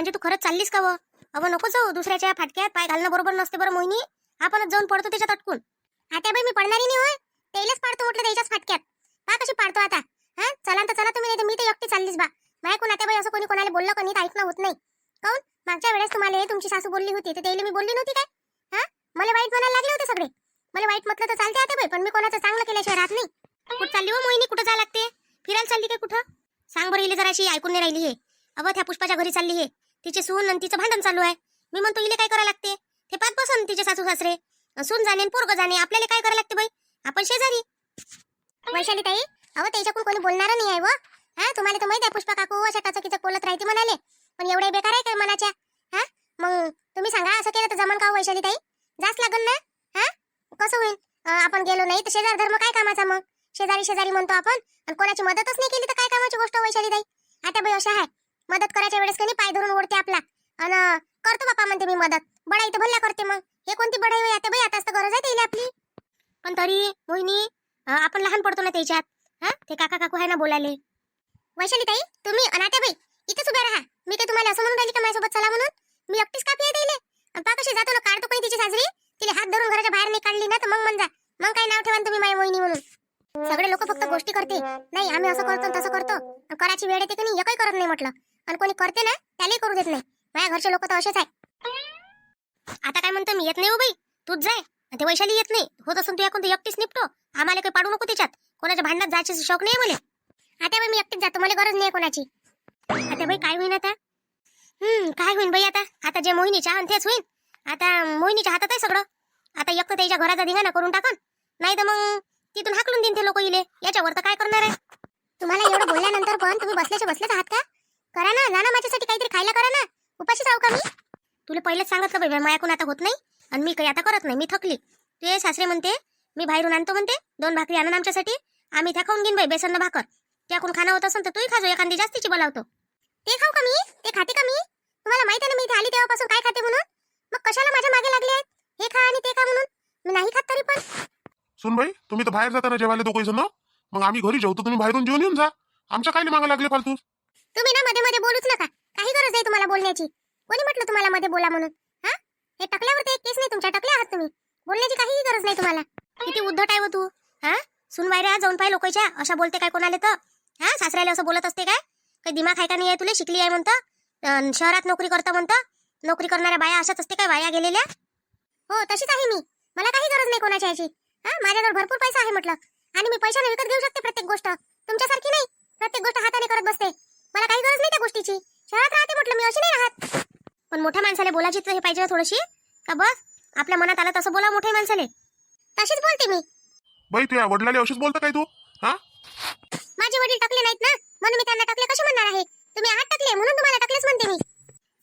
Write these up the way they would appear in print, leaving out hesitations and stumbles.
म्हणजे तू खरंच चाललीस का व? अव नको जाऊ, दुसऱ्याच्या फाटक्यात पाय घालणं बरोबर नसते बरं मोहिनी. आपणच जाऊन पडतो त्याच्यात अटकून. आता बाई मी पडणारी नाही होय, तेलच पाडतो म्हटलं त्याच्याच फाटक्यात. पा कशी पाडतो आता. हा चला तर चला तुम्ही, नाही तर मी तर एकटी चाललीस बा. माय कोण आता बाई असं कोणी कोणाला बोललं का नाही तर ऐकणं होत नाही. काऊन मागच्या वेळेस तुम्हाला तुमची सासू बोलली होती तर त्याला मी बोलली नव्हती काय? हा मला वाईट म्हणायला लागले होते सगळे. मला वाईट म्हटलं तर चालते आता बाई, पण मी कोणाचं चांगलं केल्याशिवाय राहत नाही. कुठं चालली हो मोहिनी, कुठं जायला लागते? फिरायला चालली काय कुठं? सांग बरं इले जराशी, ऐकून नाही राहिली हे. अव त्या पुष्पाच्या घरी चालली हे, तिची सून आणि तिचं भांडण चालू आहे. मी म्हणतो इले काय करायला लागते? ते पाच बसून तिचे सासू सासरे सून जाणे पोरग जाणे, आपल्याला काय करायला लागते बाई? आपण शेजारी. वैशाली ताई, अहो त्याच्याकडून कोणी बोलणार नाही आहे व. हा तुम्हाला तर माहिती आहे पुष्पा काकू अशा टचकीचं बोलत राहते म्हणाले, पण एवढे बेकार आहे काय मनाच्या? हा मग तुम्ही सांगा, असं केलं तर जमन का वैशाली ताई? जास्त लागन ना? हा कसं होईल? आपण गेलो नाही तर शेजार धर्म काय कामाचा? मग शेजारी शेजारी म्हणतो आपण, आणि कोणाची मदतच नाही केली तर काय कामाची गोष्ट वैशाली ताई? आता बाई अशा आहे, मदत करायच्या वेळेस कधी पाय धरून ओढते आपला, आणि करतो बापा म्हणते मी मदत. बडाई तर भल्ला करते. मग हे कोणती बडाई होई आता बाई? आताच तर गरज आहे त्याला आपली. पण तरी मोहिनी, आपण लहान पडतो ना त्याच्यात. हा ते काका काकू आहे ना बोलायले. वैशाली ताई तुम्ही अनाट्या बाई इथेच उभ्या राहा. मी काय तुम्हाला असं म्हणून राहिली का माझ्यासोबत चला म्हणून? मी एकटीच कापी आहे त्याला. पा कशी जातो ना, काढतो कोणी तिची साजरी, तिला हात धरून घराच्या बाहेर नाही काढली ना तर मग म्हणजा, मग काय नाव ठेवा तुम्ही माझ्या मोहिनी म्हणून. सगळे लोक फक्त गोष्टी करते, नाही आम्ही असं करतो तसं करतो, करायची वेळ येते की नाही एकही करत नाही म्हटलं. आणि कोणी करते ना त्यालाही करू देत नाही. माझ्या घरचे लोक तर असेच आहे. आता काय म्हणतो मी, येत नाही हो बाई, तूच जाय. ते वैशाली येत नाही होत असून तू एकूण एकटीच निपटो. आम्हाला काही पाडू नको त्याच्यात. कोणाच्या भांडणात जायचे शौक नाही मला. आता बाई मी एकटीच जातो, मला गरज नाही कोणाची. आता बाई काय होईन आता? काय होईन बाई आता? आता जे मोहिनीच्या आणि तेच होईन. आता मोहिनीच्या हातात आहे सगळं. आता एक तर त्याच्या घराचा धिंगाणा करून टाकन, नाही तर मग तिथून हाकलून देईन ते लोक इले. याच्यावर तर काय करणार आहे? तुम्हाला एवढं बोलल्यानंतर पण तुम्ही बसलेच आहात का? करा ना, जा ना माझ्यासाठी काहीतरी खायला करा ना. उपाशीच राहू का मी? तुला पहिलेच सांगितलं बाई, माझ्याकडून आता होत नाही आणि मी काही आता करत नाही. मी थकली. ते सासरे म्हणते मी बाहेरून आणतो म्हणते, 2 भाकरी आणून आमच्यासाठी, आम्ही त्या खाऊन घेईन बाई बेसन भाकर. त्याकडून खाणं होत असेल तर तूही खाजो, एखादी जास्तीची बोलावतो. ते खाऊ का मी? ते खाते का मी? तुम्हाला माहिती आहे ना मी इथे आली तेव्हापासून काय खाते म्हणून. मग कशाला माझ्या मागे लागले आहेत हे खा आणि ते खा म्हणून? मी नाही खात तरी पण. सुनबाई तुम्ही तर बाहेर जाताना जेवायला दोघे जण, मग आम्ही घरी जेवतो, तुम्ही बाहेरून जेवून येऊन जा. आमच्या काय मागे लागले फालतू? तुम्ही ना मध्ये मध्ये बोलूच नका, काही गरज नाही तुम्हाला बोलण्याची. कोणी म्हटलं तुम्हाला मध्ये बोला म्हणून? हा हे टकल्यावर ते एक केस नाही तुमच्या, टकल्या आहात तुम्ही. बोलण्याची काहीही गरज नाही तुम्हाला. किती उद्धट आहे व तू. हा सुनवायऱ्या जाऊन पाय लोकांच्या अशा बोलते काय कोणाला तर? हा सासऱ्याला असं बोलत असते काय? काही दिमाग आहे का नाही आहे तुला? शिकली आहे म्हणतं, शहरात नोकरी करता म्हणतं. नोकरी करणाऱ्या बाया अशाच असते काय, वाया गेलेल्या? हो तशीच आहे मी. मला काही गरज नाही कोणाच्या याची. हा माझ्याजवळ भरपूर पैसा आहे म्हटलं, आणि मी पैशाने विकत घेऊ शकते प्रत्येक गोष्ट. तुमच्यासारखी नाही प्रत्येक गोष्ट हाताने करत बसते. मला काही गरज नाही त्या गोष्टीची. शहरात राहते म्हटलं मी, अशी नाही राहत. पण मोठ्या माणसाला बोलायची तर हे पाहिजे थोडीशी का? बस आपल्या मनात आलं तसं बोला मोठ्या माणसाले. तशीच बोलते मी. बाई तुझ्या वडिलांना अशीच बोलता काय तू? हा माझे वडील टाकले नाहीत ना, म्हणून मी त्यांना टाकले कसे म्हणणार आहे? तुम्ही आहात टाकले म्हणून तुम्हाला टाकलेच म्हणते मी.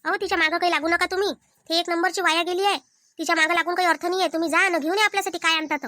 अहो तिच्या मागं काही लागू नका तुम्ही. ते एक नंबरची वाया गेली आहे. तिच्या मागं लागून काही अर्थ नाहीये. तुम्ही जा ना, घेऊन या आपल्यासाठी काय आणतात.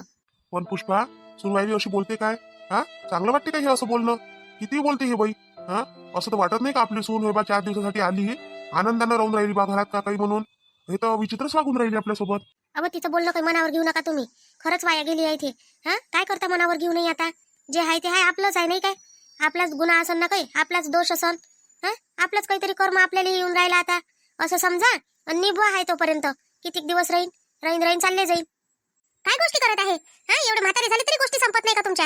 पण पुष्पा सुनवाईली अशी बोलते काय? हा चांगलं वाटते का हे असं बोलणं? किती बोलते हे बाई? हा असं तर वाटत नाही का आपली सून होय बा 4 दिवसासाठी आली, आनंदानं राहून राहिली बा घरात का काही म्हणून? हे तर विचित्रच वागून राहिली आपल्यासोबत. अहो तिचं बोलणं काही मनावर घेऊ नका तुम्ही. खरंच वाया गेली आहे ते. हा काय करता मनावर घेऊ नये. आता जे आहे ते आहे, आपलंच आहे नाही काय? आपलाच गुन्हा असन ना काही, आपलाच दोष असन. हा आपलंच काहीतरी कर्म आपल्याला येऊन राहिला आता असं समजा, आणि निभवा आहे तोपर्यंत. कितीक दिवस राहीन राहीन राहीन चालले जाईल. काय गोष्टी करत आहे? हा एवढे म्हातारे झाले तरी गोष्टी संपत नाही का तुमच्या?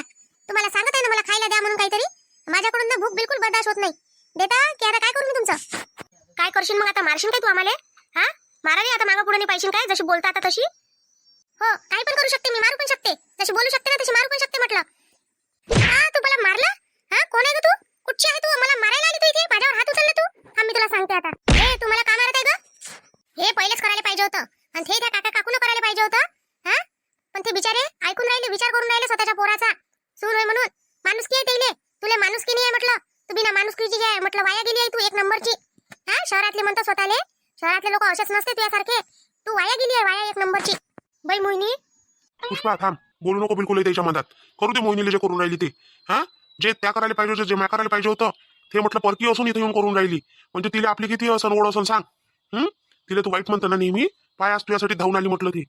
तुम्हाला सांगत आहे ना मला खायला द्या म्हणून काहीतरी. माझ्याकडून ना भूक बिलकुल बर्दाश्त होत नाही. देता की आता काय करू मी तुमचं? काय करशील मग आता? मारशील काय तू आम्हाला? हा मारायला आता मागं पुढे नाही पाहिजे काय? जशी बोलता आता तशी. हो काही पण करू शकते मी, मारू पण शकते. जशी बोलू शकते ना तशी मारू पण शकते म्हटलं. हा तू मला मारला? हा कोण आहे ग तू? कुठची आहे तू? मला मारायला आली तू इथे? माझ्यावर हात उचलला तू? हा मी तुला सांगते आता. ए तू मला का मारत आहे ग? हे पहिलेच करायला पाहिजे होतं, आणि हे त्या काका काकून करायला पाहिजे होतं. हा पण ते बिचारे ऐकून राहिले, विचार करून राहिले स्वतःच्या पोराचा. सून होय म्हणून माणुसकी आहे तेले. तुला माणुसकी नाही आहे म्हटलं. तू बिना माणुसकीची आहे म्हटलं, वाया गेली आहे तू एक नंबरची. हा शहरातले म्हणतो स्वतःले, शहरातले लोक असेच नसते तुझ्यासारखे. तू वाया गेली आहे, वाया एक नंबरची. बाई मोहिनी पुष्पा थांब, बोलू नको बिलकुल त्याच्या मनात. करू दे मोहिनीला जे करून राहिली ते. हा जे त्या करायला पाहिजे होतं, जे मी करायला पाहिजे होतं ते म्हटलं परकी असून इथे येऊन करून राहिली. म्हणजे तिला आपली किती असं ओढ असेल सांग? तिला तू वाईट म्हणतो ना नेहमी. पाय आज तुझ्यासाठी धावून आली म्हटलं ती.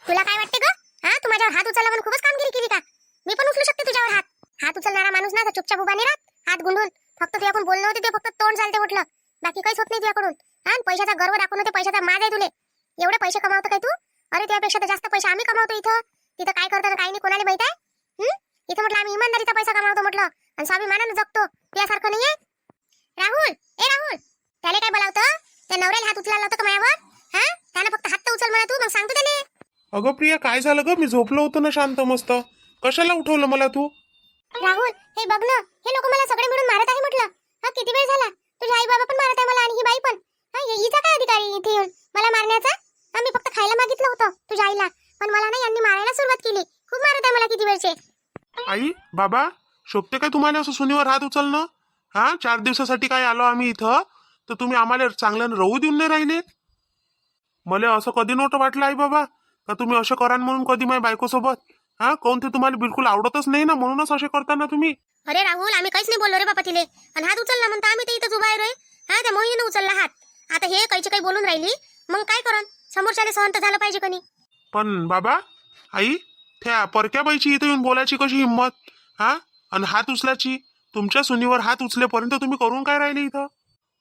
तुला काय वाटते ग? हा तू माझ्यावर हात उचलला म्हणून खूपच कामगिरी केली का? मी पण उचलू शकते तुझ्यावर हात. हात उचलणारा माणूस ना चुपचाप उभा नाही राहत, हात गुंडून. फक्त तुझ्याकडून बोलणं होते ते, फक्त तोंड चालते म्हटलं, बाकी काहीच होत नाही तुझ्याकडून. आणि पैशाचा गर्व दाखवून ते पैशाचा माज आहे तुले. एवढे पैसे कमावतो काय तू? अरे त्यापेक्षा तर जास्त पैसे आम्ही कमावतो इथं. तिथं काय करतो ना काही नाही कोणाला माहित आहे. इथं म्हटलं आम्ही इमानदारीचा पैसा कमावतो म्हटलं आणि स्वाभिमानानं जगतो. यासारखं नाहीये. राहुल, ए राहुल, त्याला काय बोलावतं? त्या नवऱ्याला हात उचलायला होतं का माझ्यावर? हा, त्यानं फक्त हात तर उचल म्हणा तू, मग सांगतो त्याने. अगं प्रिया, काय झालं ग? मी झोपलो होतो ना शांत मस्त. कशाला उठवलं मला तू? राहुल, हे बघ ना, हे लोक मला सगळे मिळून मारत आहे म्हटलं. हा, किती वेळ झाला? तुझे आई बाबा पण मारत आहे मला आणि ही बाई पण. हा, हिचा काय अधिकार आहे इथे येऊन मला मारण्याचा? हा, मी फक्त खायला मागितलं होतं तुझ्या आईला, पण मला ना यांनी मारायला सुरुवात केली. खूप मारत आहे मला किती वेळचे. आई बाबा, शोभते काय तुम्हाला असं सुनीवर हात उचलणं? हा, 4 दिवसासाठी काय आलो आम्ही इथं, तर तुम्ही आम्हाला चांगल्यानं राहू देऊन नाही राहिले. मला असं कधी नव्हतं वाटलं आई बाबा का तुम्ही असं करान म्हणून कधी माझ्या बायकोसोबत. हा, कोण ते तुम्हाला बिलकुल आवडतच नाही ना, म्हणूनच असे करता ना तुम्ही. अरे राहुल, आम्ही काहीच नाही बोललो रे बापा तिले. आणि हात उचलला म्हणता आम्ही तर इथं उभा आहे रे. हा, त्या मोहिनीने उचलला हात. आता हे काही बोलून राहिली, मग काय करन? समोरच्याला सहन तर झालं पाहिजे कोणी. पण बाबा, आई, त्या परक्या बाईची इथं येऊन बोलायची कशी हिंमत? हा, आणि हात उचलायची? तुमच्या सुनीवर हात उचलेपर्यंत तुम्ही करून काय राहिले इथं?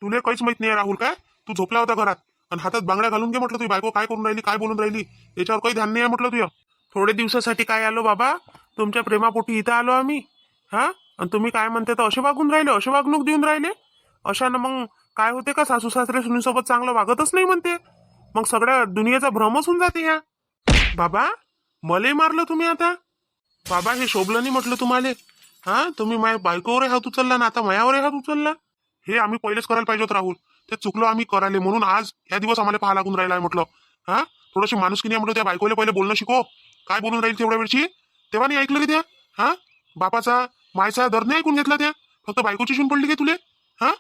तुला काहीच माहित नाही राहुल. काय तू झोपला होता घरात आणि हातात बांगड्या घालून घे म्हटलं. तुझी बायको काय करून राहिली, काय बोलून राहिली याच्यावर काही ध्यान नाही आहे म्हटलं तुझं. थोडे दिवसासाठी काय आलो बाबा, तुमच्या प्रेमापोटी इथं आलो आम्ही. हा, आणि तुम्ही काय म्हणते तर असे वागून राहिले, असे वागणूक देऊन राहिले. अशानं मग काय होते का, सासू सासरे सुनीसोबत चांगलं वागतच नाही म्हणते. मग सगळ्या दुनियेचा भ्रमच होऊन जाते या. बाबा, मलाही मारलं तुम्ही आता. बाबा, हे शोभलं नाही म्हटलं तुम्हाला. हा, तुम्ही माझ्या बायकोवर हात उचलला ना आता मायावर हात उचलला. हे आम्ही पहिलेच करायला पाहिजे होतं राहुल. ते चुकलो आम्ही करायला, म्हणून आज या दिवस आम्हाला पाहा लागून राहिला आहे म्हटलं. हा, थोडीशी माणुसकीने म्हटलं त्या बायकोला पहिले बोलणं शिको. काय बोलून राहील तेवढ्या वेळची? तेव्हा नाही ऐकलं की त्या? हा, बापाचा मायचा दर नाही ऐकून घेतला त्या, फक्त बायकोची शिवून पडली की तुले. हा,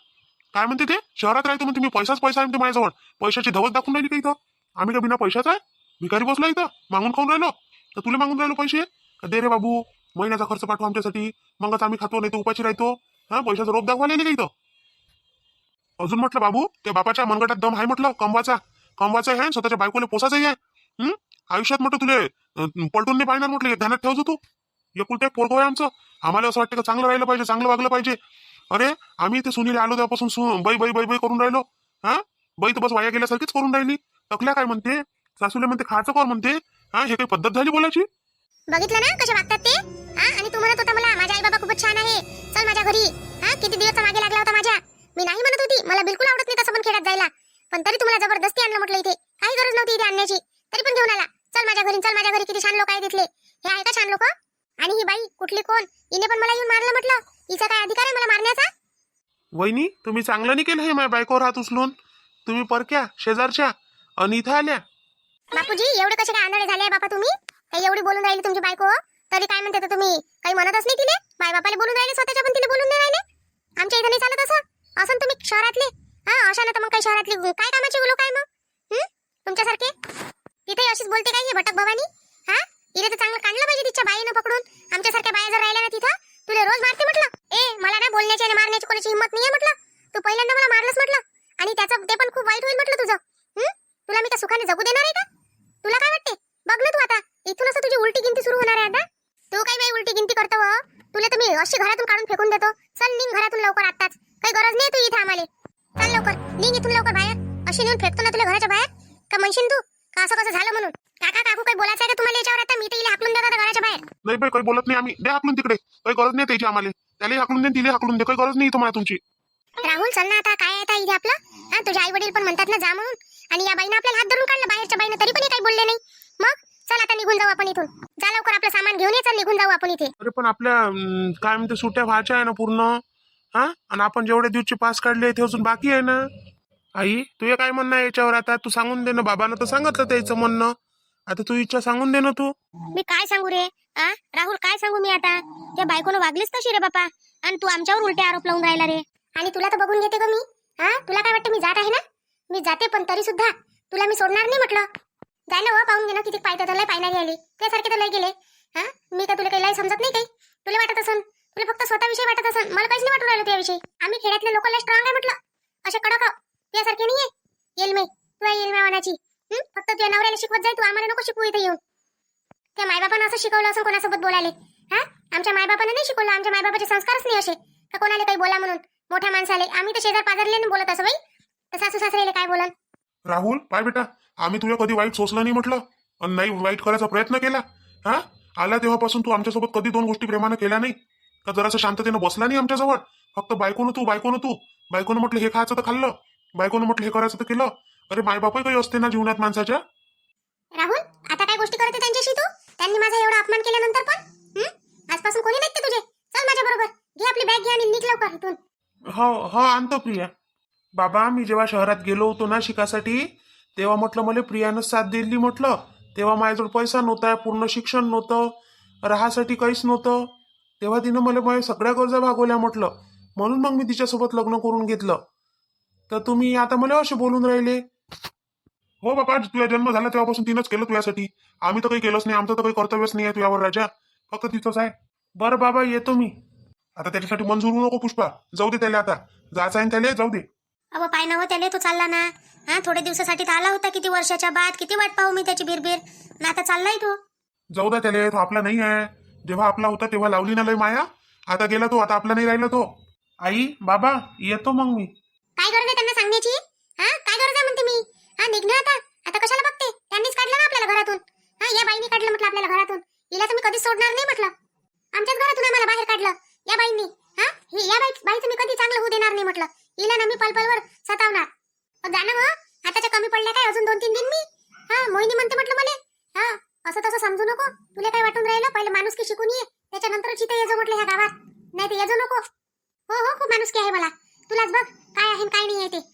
काय म्हणते ते? शहरात राहतो म्हणते मी, पैसाच पैसा आहे म्हणते माझ्याजवळ. पैशाची धवत दाखवून राहिली का इथं? आम्ही का बिना पैशाचा आहे? भिकारी बसला इथं मागून खाऊन राहिलो तर तुला मागून राहिलो पैसे? दे रे बाबू, महिन्याचा खर्च पाठवा आमच्यासाठी, मगच आम्ही खातो, नाही तर उपाशी राहतो. हा, पैशाचा रोप दाखवायला का इथं? अजून म्हटलं बाबू, त्या बापाच्या मनगटात दम आहे म्हटलं, कमवाचा आहे, स्वतःच्या बायकोला पोसायचं आहे. आयुष्यात म्हटलं तुले पलटून नाही पाहिणार म्हटलं, ध्यानात ठेवतो तू. एकुलते एक पोरगो आहे आमचं. आम्हाला असं वाटतं का चांगलं राहिलं पाहिजे, चांगलं वागलं पाहिजे. अरे आम्ही ते सुनील आलो त्यापासून बाई बाई बाई बाई करून राहिलो. हा, बाई तर बस वाया गेल्यासारखीच करून राहिली. टकल्या काय म्हणते, सासूला म्हणते खायचं कर म्हणते. हा, हे काही पद्धत झाली बोलायची? बघितलं ना कसे वागतात ते. हा, आणि तू म्हणत होता मला माझा आई बाबा खूपच छान आहे, चल माझ्या घरी. हा, किती दिवस मागे लागला होता माझ्या. मी नाही म्हणत होती, मला बिलकुल आवडत नाही तसं पण खेळत जायला, पण तरी तुम्हाला जबरदस्ती आणलं म्हटलं इथे. काही गरज नव्हती इथे आणण्याची, तरी पण घेऊन आला. चल माझ्या घरी, चल माझ्या घरी. किती छान लोक आहे तिथले. हे आहे का छान लोक? आणि ही बाई कुठली कोण? हिने पण मला येऊन मारलं म्हटलं. हिचा काय अधिकार आहे मला मारण्याचा? वहिनी, तुम्ही चांगलं नाही केलं हे माझ्या बायकोवर हात उचलून. तुम्ही परक्या शेजारच्या आणि इथं आल्या. बापूजी, एवढे कसे काय आंधळे झाले बापा तुम्ही? काही एवढी बोलून राहिली तुमची बायको, तरी काय म्हणते तर तुम्ही काही म्हणतच नाही तिले. माय बापाला बोलून राहिले स्वतःच्या, पण तिला बोलून नाही राहिले. आमच्या इथं नाही चालत असं. असं तुम्ही शहरातले. हा, अशा ना तर मग काही शहरातली काय कामाची लोक आहे मग? तुमच्यासारखे तिथे अशीच बोलते काय हे भटक भवानी? हा, इथे तर चांगलं काढलं पाहिजे तिच्या बाईनं पकडून. आमच्यासारख्या बाया जर राहिल्या ना तिथं, तुला रोज मारते म्हटलं. मला ना बोलण्याची आणि मारण्याची कोणाची हिंमत नाहीये म्हटलं. तू पहिल्यांदा मला मारलंस म्हटलं, आणि त्याचं ते पण खूप वाईट होईल म्हटलं तुझं. तुला मी का सुखाने जगू देणार आहे का? तुला काय वाटते? बघ ना तू आता इथून असं तुझी उलटी गिनती सुरू होणार आहे आता. तू काय बाई उलटी गिनती करतो व? तुला तर मी अशी घरातून काढून फेकून देतो. चल निघ घरातून लवकर आताच. काही गरज नाही तू इथे आम्हाला. चल लवकर निघ इथून लवकर बाहेर. अशी नेऊन फेकतो ना तुला घराच्या बाहेर. का म्हणशील तू का असं कसं झालं म्हणून? काका काकू काही बोलायचं आहे का तुम्हाला याच्यावर? आता मी तर इला हाकलून देतात घराच्या बाहेर. नाही बाई, काही बोलत नाही आम्ही. द्या हाकलून तिकडे, काही गरज नाही त्याची आम्हाला. त्याला हाकलून दे, तिला हाकलून दे, काही गरज नाही तुम्हाला तुमची. राहुल चल ना आता. काय आता इथे आपलं? हा, तुझे आई वडील पण म्हणतात ना जा म्हणून, आणि या बाईनं आपल्याला हात धरून काढलं बाहेरच्या बाईनं, तरी पण काही बोलले नाही. मग चल आता निघून जाऊ आपण इथून. जा लवकर आपलं सामान घेऊन ये. चल निघून जाऊ आपण इथे. अरे पण आपल्या काय म्हणते सुट्ट्या व्हायच्या आहे ना पूर्ण. हा, आणि आपण जेवढे दिवसचे पास काढले ते अजून बाकी आहे ना. आई, तुझे काय म्हणणं आहे याच्यावर? आता तू सांगून दे ना. बाबानं तर सांगितलं त्याचं म्हणणं, आता तू इच्छा सांगून दे ना तू. मी काय सांगू रे? राहुल काय सांगू मी आता? त्या बायकोनं वागलीच तशी रे बापा, आणि तू आमच्यावर उलटे आरोप लावून राहिला रे. आणि तुला तर बघून घेते ग मी. तुला काय वाटतं मी जात आहे ना? मी जाते, पण तरी सुद्धा तुला मी सोडणार नाही म्हटलं. जाय ना व, पाहून घे ना किती पायत लय पायनारी आली. त्यासारखे तर लय गेले. मी का तुला काही लय समजत नाही काही? तुला वाटत असन, तुला फक्त स्वतःविषयी वाटत असन, मला काहीच नाही वाटू राहिलं त्याविषयी. आम्ही खेड्यातल्या लोकांना स्ट्रॉंग आहे म्हटलं, असे कडक आहो. त्यासारखे नाहीये. येलमे तू आहे येलम्या वानाची. फक्त तुझ्या नवऱ्याला शिकवत जाय तू, आम्हाला नको शिकवू इथे येऊन. त्या मायबापानं असं शिकवलं असं कोणासोबत बोलायले? आमच्या मायबापानं नाही शिकवलं. आमच्या मायबापाचे संस्कारच नाही असे का कोणाला काही बोला म्हणून. मोठ्या माणसाले आम्ही तर शेजार पाजारले बोलत असं बाई. तर सासू सासऱ्याला काय बोलन? राहुल पाय बेटा, आम्ही तुला कधी वाईट सोचलं नाही म्हटलं, आणि नाही वाईट करायचा प्रयत्न केला. हा, आला तेव्हापासून तू आमच्यासोबत कधी दोन गोष्टी प्रेमानं केल्या नाही का? जरासं शांततेनं बसला नाही आमच्याजवळ? फक्त बायकोनं तू बायकोनं म्हटलं हे खायचं तर खाल्लं, बायकोनं म्हटलं हे करायचं तर केलं. अरे मायबापही काही असते ना जीवनात माणसाच्या. राहुल, आता काय गोष्टी करते त्यांच्याशी तू? त्यांनी माझा एवढा अपमान केल्यानंतर पण? आजपासून कोणी नाही ते तुझे. चल माझ्या बरोबर, घे आपली बॅग घे आणि निघ लवकर इथून. हो हो आणतो प्रिया. बाबा मी जेव्हा शहरात गेलो होतो ना शिकासाठी, तेव्हा म्हटलं मला प्रियानं साथ दिली म्हटलं. तेव्हा माझ्याजवळ पैसा नव्हता, पूर्ण शिक्षण नव्हतं, राहासाठी काहीच नव्हतं. तेव्हा तिनं मला माझ्या सगळ्या गरजा भागवल्या म्हटलं. म्हणून मग मी तिच्यासोबत लग्न करून घेतलं. तर तुम्ही आता मला असे बोलून राहिले. हो बाबा, तुझा जन्म झाला तेव्हापासून तिनंच केलं तुझ्यासाठी. आम्ही तर काही केलंच नाही, आमचं तर काही कर्तव्यच नाही आहे तुझ्यावर राजा, फक्त तिचंच आहे. बरं बाबा येतो मी. आता त्याच्यासाठी मंजूर होऊ नको पुष्पा, जाऊ दे त्याला, आता जायचं आहे त्याला, जाऊ दे. अहो पाय ना हो, त्याला तो चालला ना. थोडे दिवसासाठी तर आला होता, किती वर्षाच्या बाद. किती वाट पाहू मी त्याची बिरबिर. ना आता चाललाय तो. जाऊ द्या त्याला, तो आपला नाही आहे. जेव्हा आपला होता तेव्हा लावली ना लय माया. आता गेला तो, आता आपला नाही राहिला तो. आई बाबा येतो मग मी. काय गरज आहे त्यांना सांगण्याची? काय गरज आहे म्हणते मी? निघ ना आता. आता कशाला बघते? त्यांनीच काढलं ना आपल्याला घरातून. या बाईनी काढलं म्हटलं आपल्याला घरातून. हिला तर मी कधीच सोडणार नाही म्हटलं. आमच्याच घरातून आम्हाला बाहेर काढलं या बाईंनी. या बाईचं मी कधी चांगलं होऊ देणार नाही म्हटलं. हिला ना मी पलपलवर सतावणार. जाणं हो, आताच्या कमी पडल्या काय अजून 2-3 दिन मी. मोहिनी म्हणते म्हटलं मला. असं तसं समजू नको. तुला काय वाटून राहिलं? पहिले माणुसकी शिकून ये, त्याच्यानंतरच इथे येजो म्हटलं ह्या गावात. नाही तर येजो नको. हो हो, खूप माणुसकी आहे मला. तुलाच बघ काय आहे काय नाही आहे ते.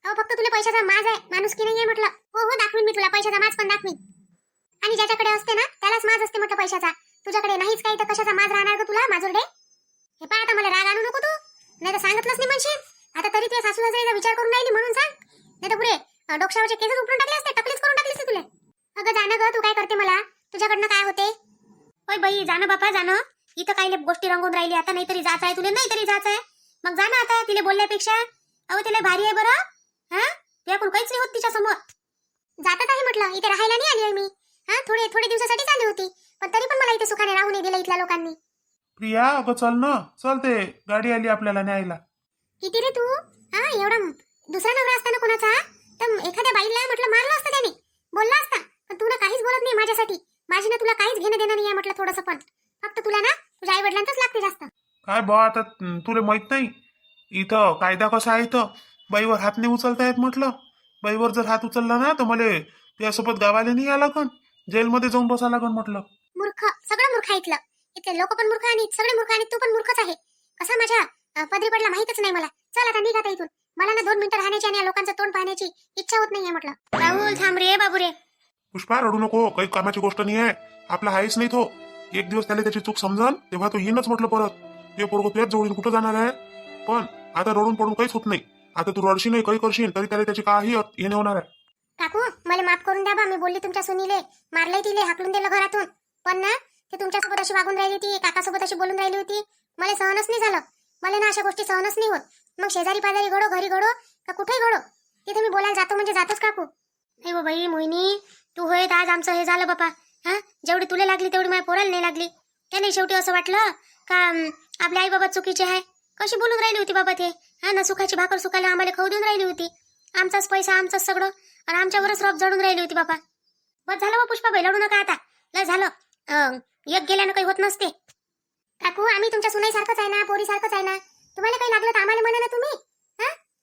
फक्त तुला पैशाचा माज आहे, माणुसकी नाही आहे म्हटलं. हो हो, दाखवीन मी तुला पैशाचा माज पण दाखवीन. आणि ज्याच्याकडे असते ना त्यालाच माज असते म्हटलं पैशाचा. तुझ्याकडे नाहीच काही तर कशाचा माज राहणार ग तुला माजुरडे? हे पाय, आता मला राग आणू नको तू. नाही तर सांगितलंच नाही म्हणशील. आता तरी तुझ्या सासू सासऱ्याचा विचार करून राहिली म्हणून सांग. नाही तर पुढे डोक्यावरचे केसच उपडून टाकले असते, टकलीच करून टाकली असते तुला. अगं जाणं ग, तू काय करते मला? तुझ्याकडनं काय होते? ओय बाई, जाणं बापा जाणं. इथं काही गोष्टी रंगून राहिली. आता नाही तरी जायचं आहे तुला, नाही तरी जायचं आहे. मग जा ना आता. तिला बोलल्यापेक्षा अहो तिला भारी आहे बरं. तुझ्याकडून काहीच नाही होत तिच्या समोर. जातच आहे म्हटलं, इथे राहायला नाही आली आहे मी. थोडे दिवसासाठीच आली होती, पण तरी पण मला इथे सुखाने राहू नाही दिलं इथल्या लोकांनी. प्रिया अगं चल ना, चल ते गाडी आली आपल्याला न्यायला. किती रे तू? एवढा दुसरा नवरा असताना कोणाचा तर एखाद्या बाईला म्हटलं मारलं असतं त्याने, बोलला असता. पण तू ना काहीच बोलत नाही माझ्यासाठी. माझी ना तुला काहीच घेणं देणं नाही आहे म्हटलं थोडंसं पण. फक्त तुला ना तुझ्या आई वडिलांचंच लागते जास्त. काय बा आता तुला माहित नाही इथं कायदा कसा आहे? इथं बाईवर हात नाही उचलता येत म्हटलं. बाईवर जर हात उचलला ना तर मला त्यासोबत गावाला नाही या लागन, जेलमध्ये जाऊन बसा लागन म्हटलं. मूर्ख, सगळं मूर्ख आहे इथलं. इथले लोक पण मूर्ख आणि सगळे मूर्ख आणि तू पण मूर्खच आहे. कसा माझ्या पदरी पडला माहितच नाही मला. चल आता निघ आता इथून. मला ना 2 मिनिटं राहण्याची आणि या लोकांचं तोंड पाहण्याची इच्छा होत नाहीये म्हटलं. राहुल थांब रे बाबू रे. पुष्पा रडू नको, काही कामाची गोष्ट नाही आहे. आपला आहेच नाही तो. एक दिवस त्याला त्याची चूक समजन तेव्हा तो येईनच म्हटलं परत. ते पोरगं तुझ्याच जोडीन कुठं जाणार आहे? पण आता रडून पडून काहीच होत नाही. आता तू रडशी नाही, काही करशील तरी त्याला त्याची काही येणे होणार आहे. काकू मला माफ करून द्या बा. मी बोलली तुमच्या सुनीले, मारलंय तिले, हाकलून दिलं घरातून. पण ना ते तुमच्यासोबत अशी वागून राहिली होती, काकासोबत अशी बोलून राहिली होती. मला सहनच नाही झालं. मला ना अशा गोष्टी सहनच नाही होत. मग शेजारी पाजारी घडो, घरी घडो का कुठेही घडो, तिथे मी बोलायला जातो म्हणजे जातोच काकू. नाही हो बाई मोहिनी, तू होय आज आमचं हे झालं बापा. जेवढी तुला लागली तेवढी माझ्या पोराला नाही लागली. त्याने शेवटी असं वाटलं का आपले आई बाबा चुकीचे आहे. कशी बोलून राहिली होती बाबा ते. ना सुखाची भाकर सुखायला आम्हाला खाऊ देऊन राहिली होती. आमचाच पैसा, आमचंच सगळं, आणि आमच्यावरच रॉप जडून राहिली होती बाबा. बस झालं बा पुष्पा बाई, लढू नका आता. लय झालं. एक गेल्यानं काही होत नसते. काकू आम्ही तुमच्या सुनाईसारखंच आहे ना, पोरीसारखंच आहे ना. तुम्हाला काही लागलं तर आम्हाला म्हणा ना तुम्ही.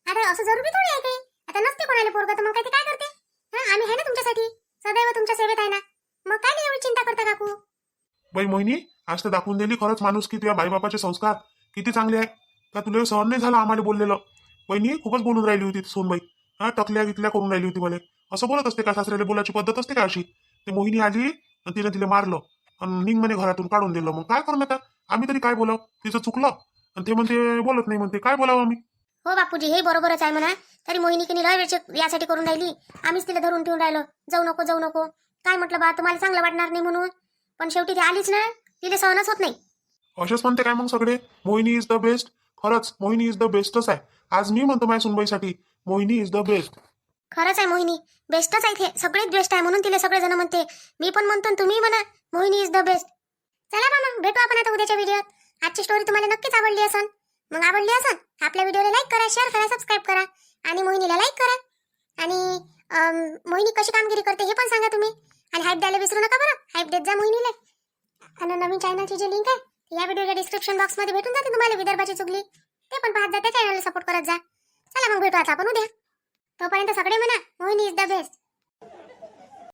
आता असं जरुरी थोडी आहे काही. आता नसते कोणाला पोरगं तर मग काय करते? आम्ही आहे ना तुमच्यासाठी, सदैव तुमच्या सेवेत आहे ना. मग काय नाही एवढी चिंता करता काकू. बाई मोहिनी, आज तर दाखवून दिली खरंच माणूस की तुझ्या बाईबापाचे संस्कार किती चांगले आहे. का तुला सहन नाही झालं आम्हाला बोललेलं? बहिणी खूपच बोलून राहिली होती सोनबाई. टकल्या गितल्या करून राहिली होती मला. असं बोलत असते का? सासऱ्याला बोलायची पद्धत असते का अशी? ते मोहिनी आली आणि तिने तिला मारलं आणि निघ म्हणे घरातून काढून दिलं. मग काय करू आता आम्ही तरी? काय बोलाव? तिचं चुकलं आणि ते म्हणते बोलत नाही म्हणते. काय बोलावं आम्ही? हो बापूजी, हे बरोबरच आहे म्हणा. तरी मोहिनी की लय वेळची यासाठी करून राहिली. आम्हीच तिला धरून ठेवून राहिलो, जाऊ नको जाऊ नको. काय म्हटलं बा, तुम्हाला चांगलं वाटणार नाही म्हणून. पण शेवटी ती आलीच ना, तिला सहनच होत नाही. असेच म्हणते काय मग सगळे? मोहिनी इज द बेस्ट. खरंच मोहिनी इज द बेस्टच आहे. आज मी म्हणतो माझ्या सुनबाईसाठी मोहिनी इज द बेस्ट. खरंच आहे, मोहिनी बेस्टच आहे. ते सगळेच बेस्ट आहे म्हणून तिला सगळेजण म्हणते. मी पण म्हणतो, तुम्ही म्हणा मोहिनी इज द बेस्ट. चला बा मग भेटू आपण आता उद्याच्या व्हिडिओत. आजची स्टोरी तुम्हाला नक्कीच आवडली असेल. मग आवडली असेल आपल्या व्हिडिओला लाईक करा, शेअर करा, सबस्क्राईब करा आणि मोहिनीला लाईक करा. आणि मोहिनी कशी कामगिरी करते हे पण सांगा तुम्ही. आणि हाईप द्यायला विसरू नका बरं. हाईप देत जा मोहिनीला. आणि नवीन चॅनलची जी लिंक आहे या व्हिडिओच्या डिस्क्रिप्शन बॉक्समध्ये भेटून जाते तुम्हाला. विदर्भाची चुगली ते पण पाहत जा. त्या चॅनलला सपोर्ट करत जा. चला मग भेटू आता आपण उद्या. तोपर्यंत सगळे म्हणा मोहिनी इज द बेस्ट.